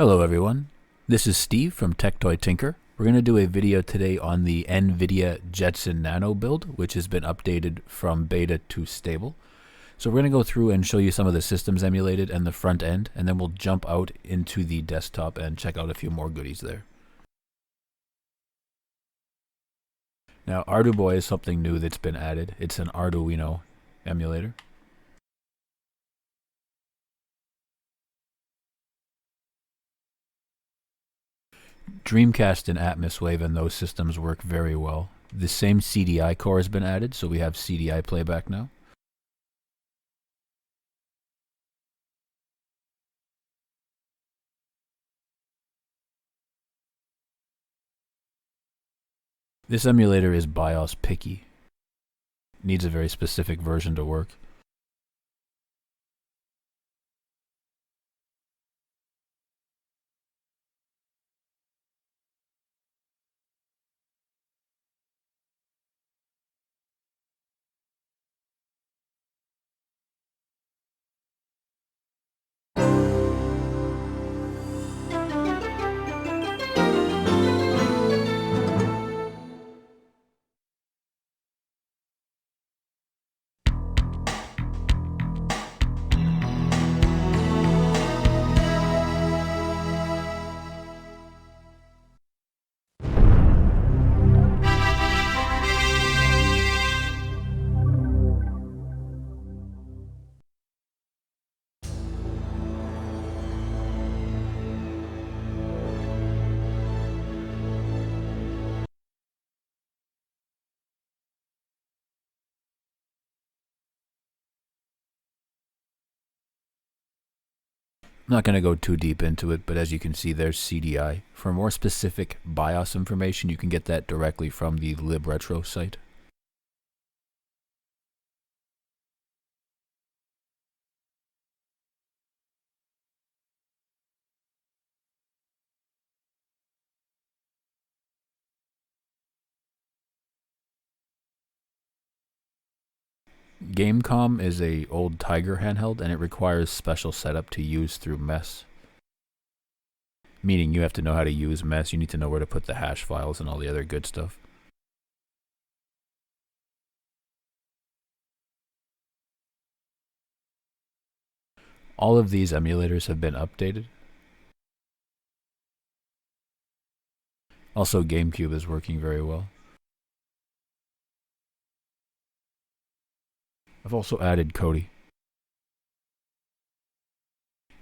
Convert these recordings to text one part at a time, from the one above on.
Hello everyone, this is Steve from Tech Toy Tinker. We're going to do a video today on the Nvidia Jetson Nano build, which has been updated from beta to stable. So we're going to go through and show you some of the systems emulated and the front end, and then we'll jump out into the desktop and check out a few more goodies there. Now Arduboy is something new that's been added. It's an Arduino emulator. Dreamcast and Atmoswave and those systems work very well. The same CDI core has been added, so we have CDI playback now. This emulator is BIOS picky. Needs a very specific version to work. I'm not going to go too deep into it, but as you can see, there's CDI. For more specific BIOS information, you can get that directly from the libretro site. Gamecom is a old Tiger handheld, and it requires special setup to use through MES. Meaning you have to know how to use MES, you need to know where to put the hash files and all the other good stuff. All of these emulators have been updated. Also, GameCube is working very well. I've also added Kodi.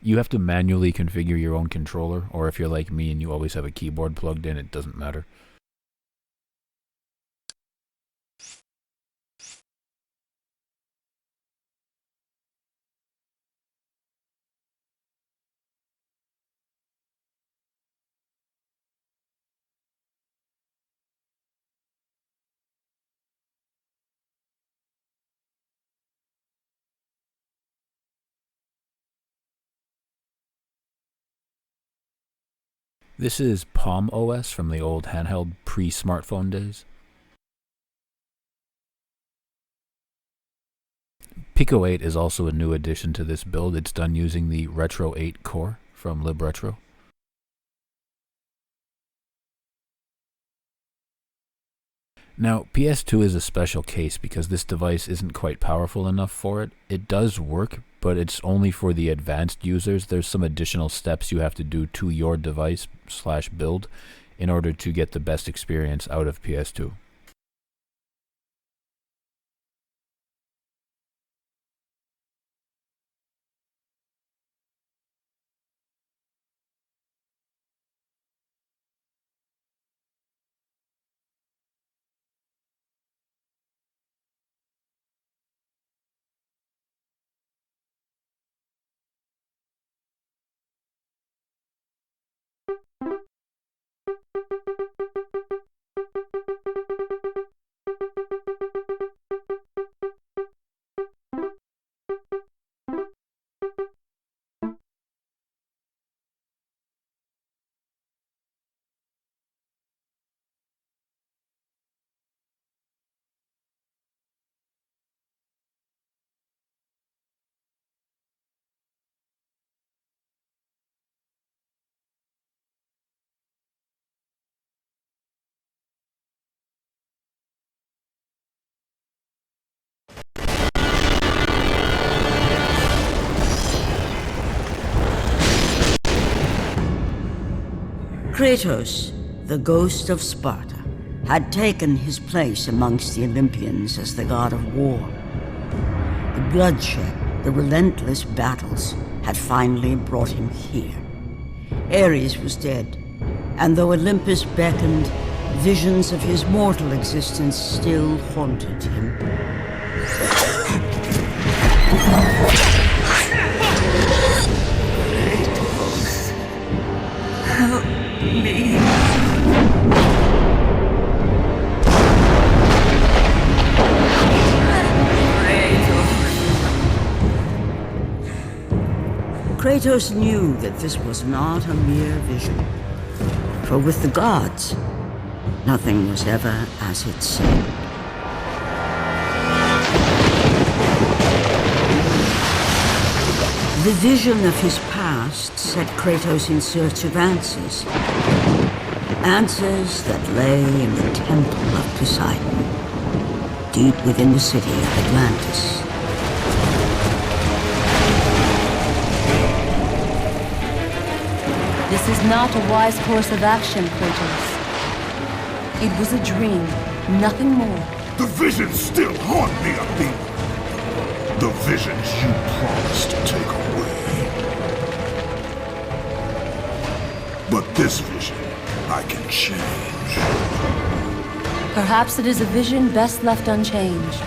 You have to manually configure your own controller, or if you're like me and you always have a keyboard plugged in, it doesn't matter. This is Palm OS from the old handheld pre-smartphone days. Pico 8 is also a new addition to this build. It's done using the Retro 8 core from libretro. Now, PS2 is a special case because this device isn't quite powerful enough for it. It does work, but it's only for the advanced users. There's some additional steps you have to do to your device/build in order to get the best experience out of PS2. Kratos, the ghost of Sparta, had taken his place amongst the Olympians as the god of war. The bloodshed, the relentless battles, had finally brought him here. Ares was dead, and though Olympus beckoned, visions of his mortal existence still haunted him. Kratos, help me. Kratos knew that this was not a mere vision, for with the gods, nothing was ever as it seemed. The vision of his past set Kratos in search of answers. Answers that lay in the temple of Poseidon, deep within the city of Atlantis. This is not a wise course of action, Kratos. It was a dream, nothing more. The visions still haunt me, Athena. The visions you promised to take away. But this vision, I can change. Perhaps it is a vision best left unchanged.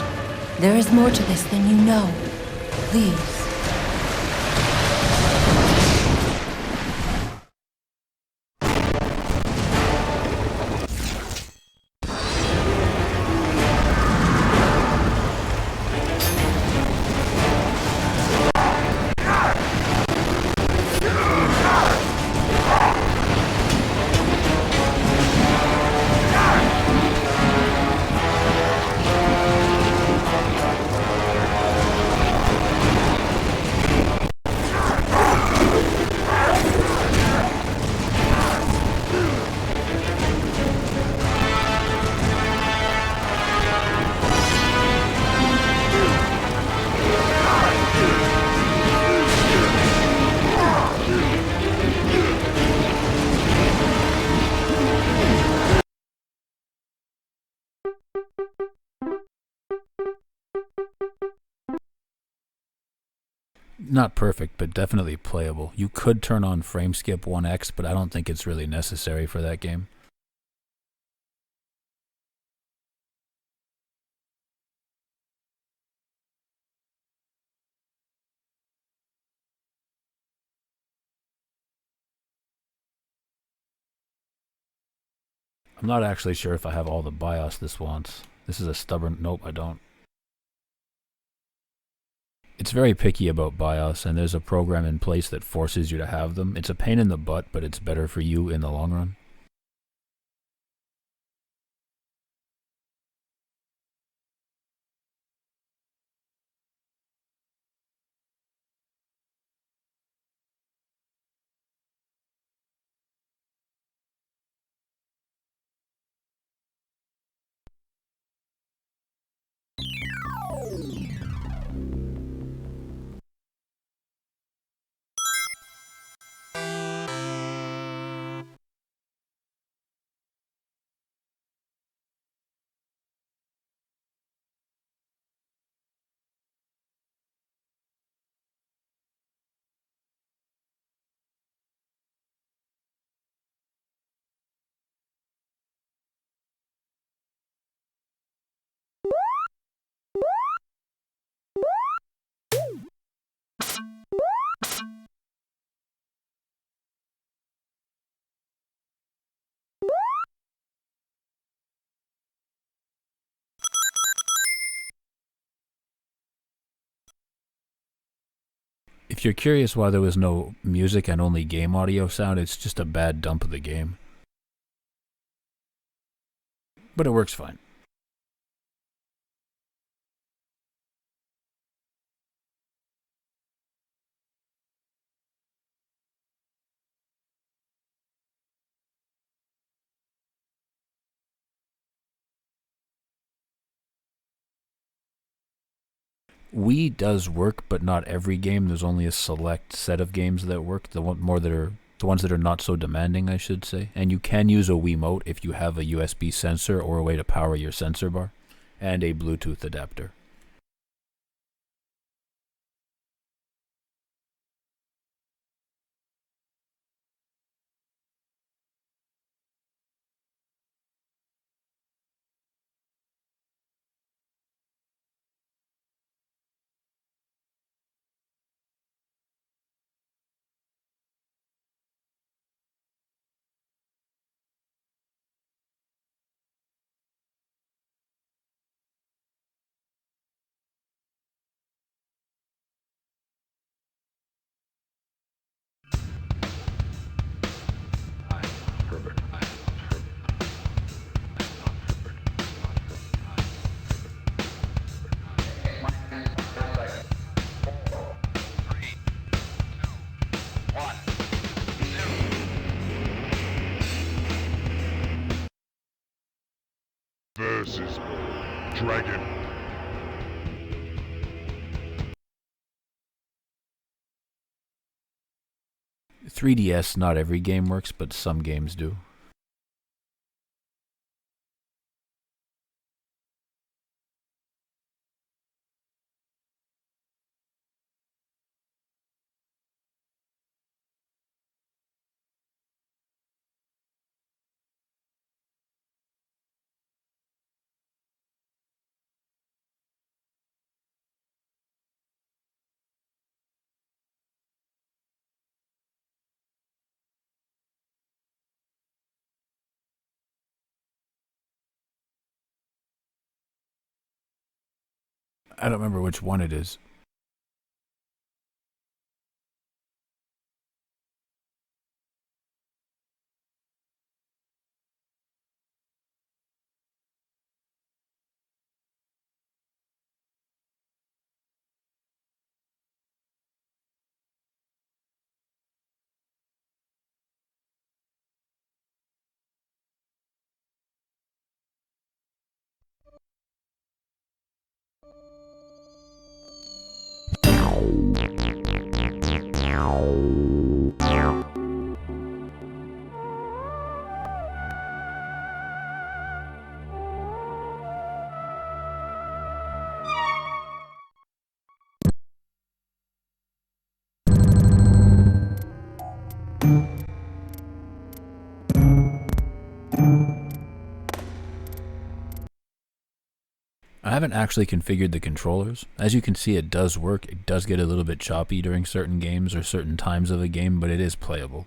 There is more to this than you know. Please. Not perfect, but definitely playable. You could turn on frame skip 1x, but I don't think it's really necessary for that game. I'm not actually sure if I have all the BIOS this wants. This is a stubborn... Nope, I don't. It's very picky about BIOS, and there's a program in place that forces you to have them. It's a pain in the butt, but it's better for you in the long run. If you're curious why there was no music and only game audio sound, it's just a bad dump of the game. But it works fine. Wii does work, but not every game. There's only a select set of games that work. The more that are the ones that are not so demanding, I should say. And you can use a Wiimote if you have a USB sensor or a way to power your sensor bar, and a Bluetooth adapter. Versus Dragon. 3DS, not every game works, but some games do. I don't remember which one it is. I haven't actually configured the controllers. As you can see, it does work. It does get a little bit choppy during certain games or certain times of a game, but it is playable.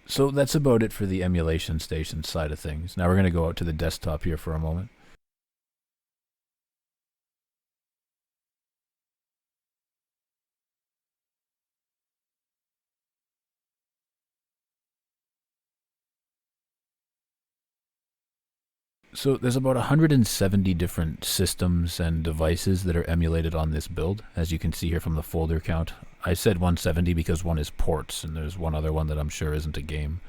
So that's about it for the emulation station side of things. Now we're going to go out to the desktop here for a moment. So there's about 170 different systems and devices that are emulated on this build, as you can see here from the folder count. I said 170 because one is ports, and there's one other one that I'm sure isn't a game.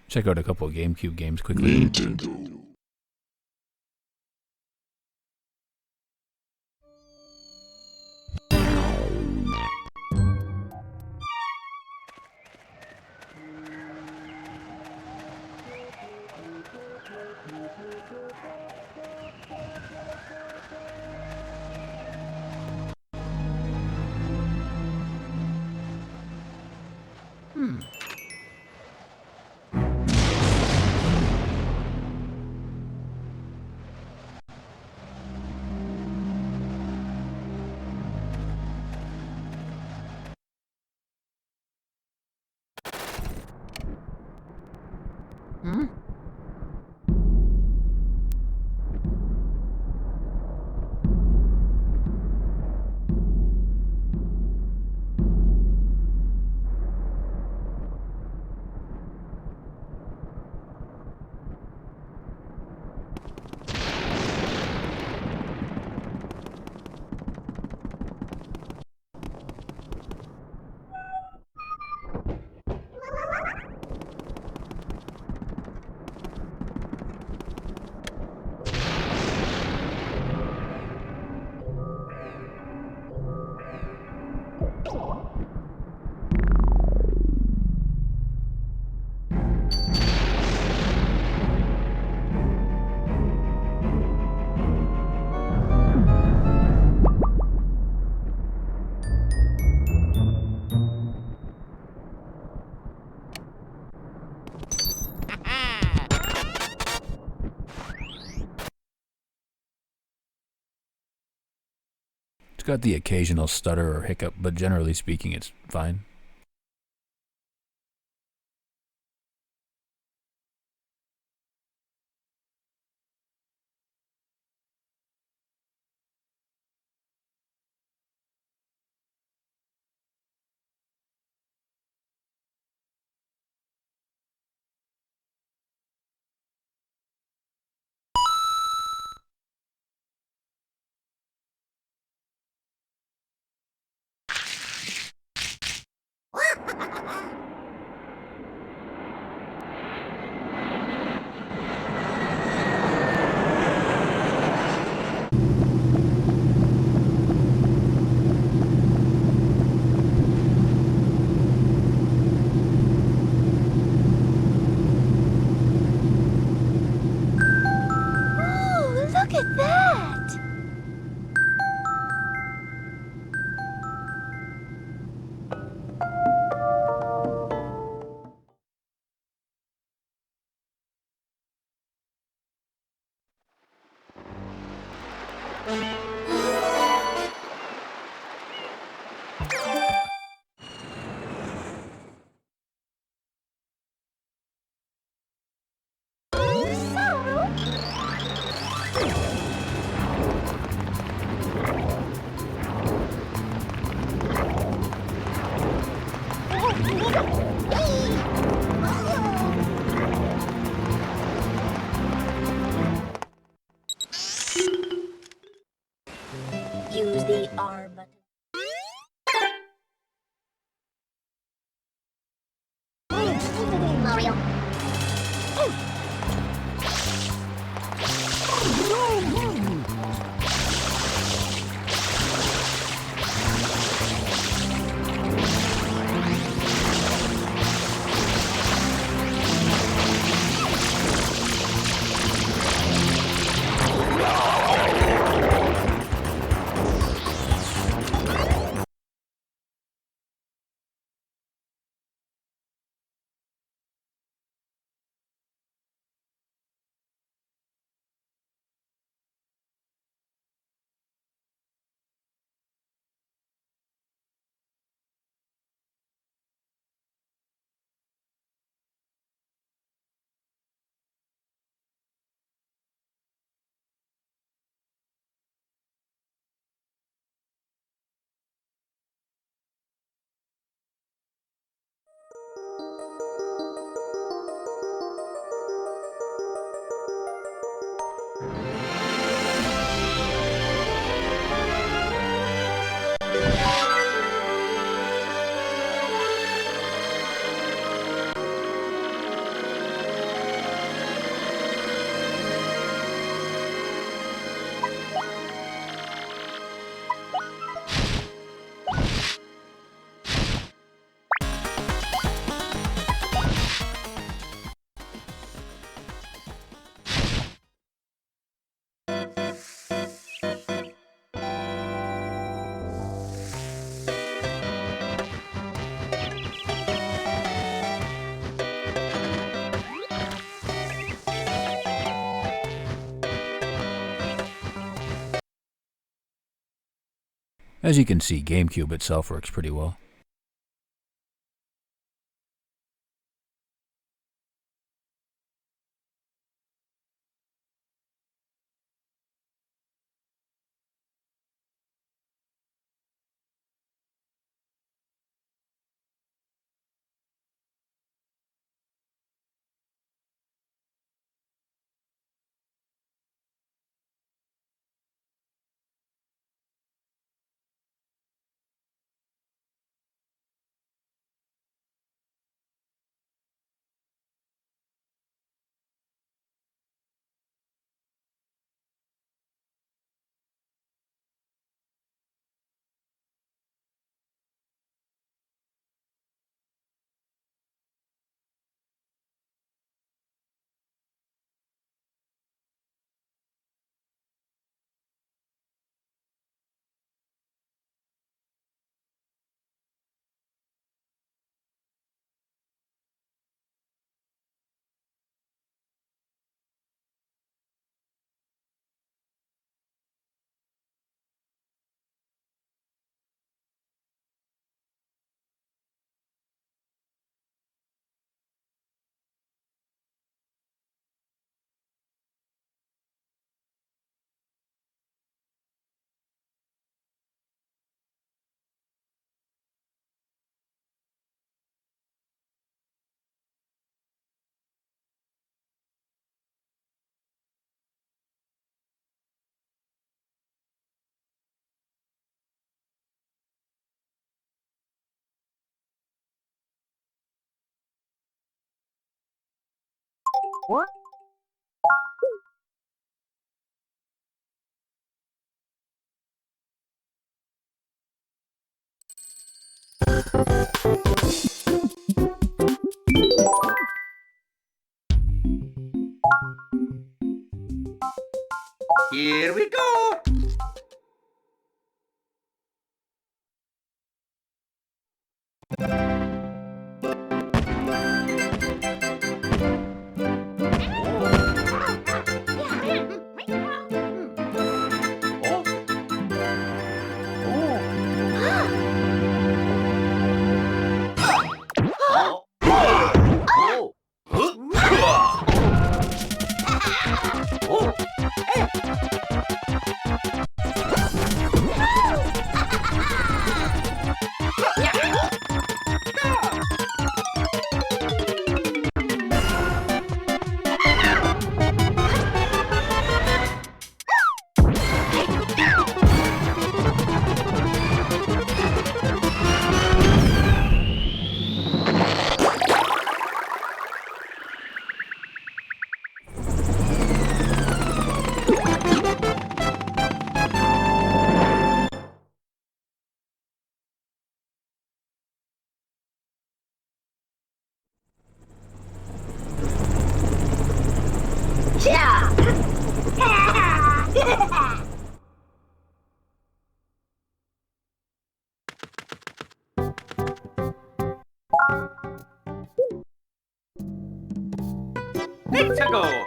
Check out a couple of GameCube games quickly. Nintendo. got the occasional stutter or hiccup, but generally speaking, it's fine. Ooh, look at that! Use the R button. Mario. As you can see, GameCube itself works pretty well. Here we go! Let's go!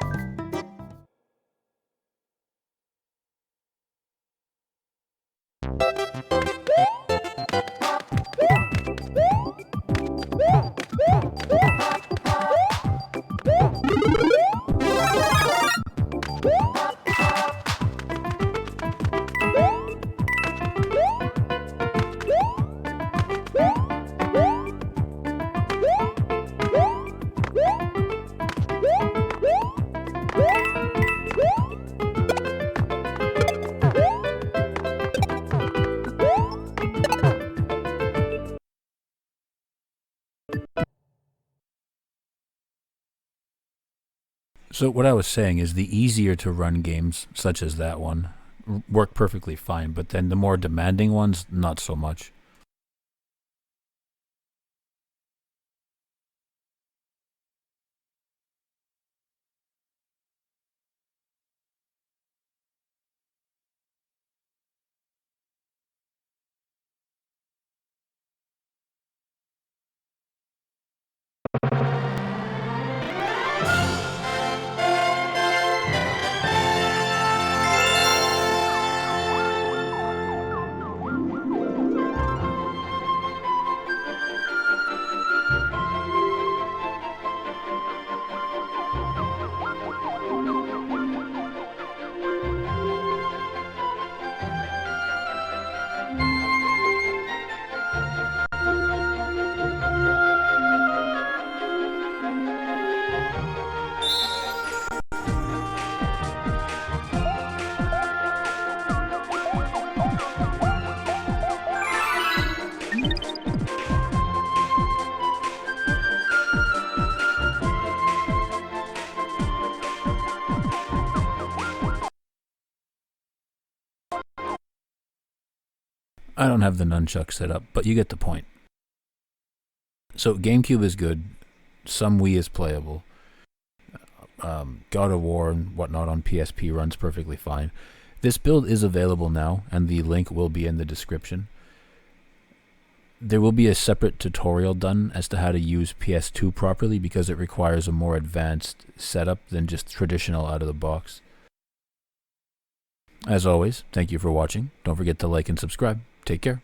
So what I was saying is the easier to run games, such as that one, work perfectly fine, but then the more demanding ones, not so much. I don't have the nunchuck set up, but you get the point. So GameCube is good. Some Wii is playable. God of War and whatnot on PSP runs perfectly fine. This build is available now, and the link will be in the description. There will be a separate tutorial done as to how to use PS2 properly because it requires a more advanced setup than just traditional out of the box. As always, thank you for watching. Don't forget to like and subscribe. Take care.